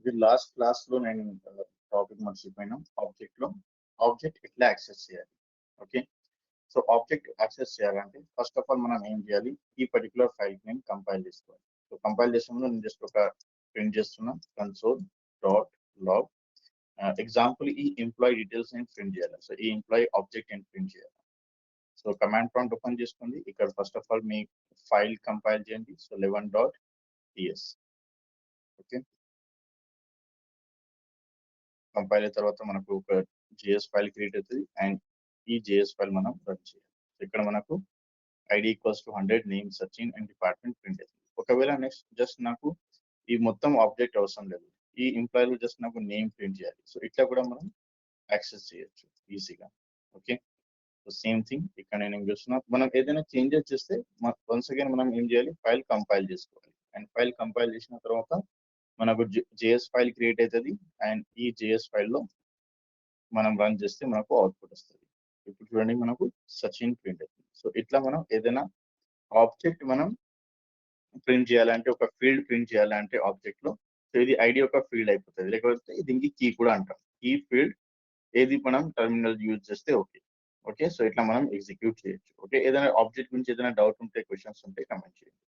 ఇది last class లో నేను టాపిక్ మర్చిపోయినా ఆబ్జెక్ట్ ఎట్లా యాక్సెస్ చేయాలి. ఓకే, సో ఆబ్జెక్ట్ యాక్సెస్ చేయాలంటే ఫస్ట్ ఆఫ్ ఆల్ మనం ఏం చేయాలి, ఈ పర్టికులర్ ఫైల్ నేను కంపైల్ చేసుకోవాలి. సో కంపైల్ చేసే ముందు నేను జస్ట్ ఒక ప్రింట్ చేస్తున్నా console.log. ఎగ్జాంపుల్ ఈ ఎంప్లాయీ డీటెయిల్స్ నేను ప్రింట్ చేయాలి. సో ఈ ఎంప్లాయీ ఆబ్జెక్ట్ నేను ప్రింట్ చేయాలి. సో కమాండ్ ప్రాంప్ట్ ఓపెన్ చేసుకోండి. ఇక్కడ ఫస్ట్ ఆఫ్ ఆల్ మీ ఫైల్ కంపైల్ చేయండి. So 11.ts. ఓకే, కంపైల్ అయిన తర్వాత మనకు ఒక జేఎస్ ఫైల్ క్రియేట్ అవుతుంది అండ్ ఈ జేఎస్ ఫైల్ మనం రన్ చేయాలి. ఇక్కడ మనకు ID equals to 100, name Sachin and department print అవుతుంది. ఒకవేళ నెక్స్ట్ జస్ట్ నాకు ఈ మొత్తం ఆబ్జెక్ట్ అవసరం లేదు, ఈ ఎంప్లాయీలో జస్ట్ నాకు నేమ్ ప్రింట్ చేయాలి. సో ఇట్లా కూడా మనం యాక్సెస్ చేయొచ్చు ఈజీగా. ఓకే, సో సేమ్ థింగ్ ఇక్కడ నేను ఏం చేస్తున్నా, మనం ఏదైనా చేంజెస్ చేస్తే వన్స్ అగైన్ మనం ఏం చేయాలి, ఫైల్ కంపైల్ చేసుకోవాలి. అండ్ ఫైల్ కంపైల్ చేసిన తర్వాత మనకు జేఎస్ ఫైల్ క్రియేట్ అవుతుంది అండ్ ఈ జేఎస్ ఫైల్లో మనం రన్ చేస్తే మనకు అవుట్పుట్ వస్తుంది. ఇప్పుడు చూడండి మనకు సచిన్ ప్రింట్ అవుతుంది. సో ఇట్లా మనం ఏదైనా ఆబ్జెక్ట్ మనం ప్రింట్ చేయాలంటే, ఒక ఫీల్డ్ ప్రింట్ చేయాలంటే ఆబ్జెక్ట్ లో, సో ఇది ఐడి ఒక ఫీల్డ్ అయిపోతుంది. లేకపోతే దీనికి కీ కూడా అంటాం. ఈ ఫీల్డ్ ఏది మనం టర్మినల్ యూజ్ చేస్తే ఓకే. ఓకే, సో ఇట్లా మనం ఎగ్జిక్యూట్ చేయొచ్చు. ఓకే, ఏదైనా ఆబ్జెక్ట్ గురించి ఏదైనా డౌట్ ఉంటే, క్వశ్చన్స్ ఉంటే కమెంట్ చేయండి.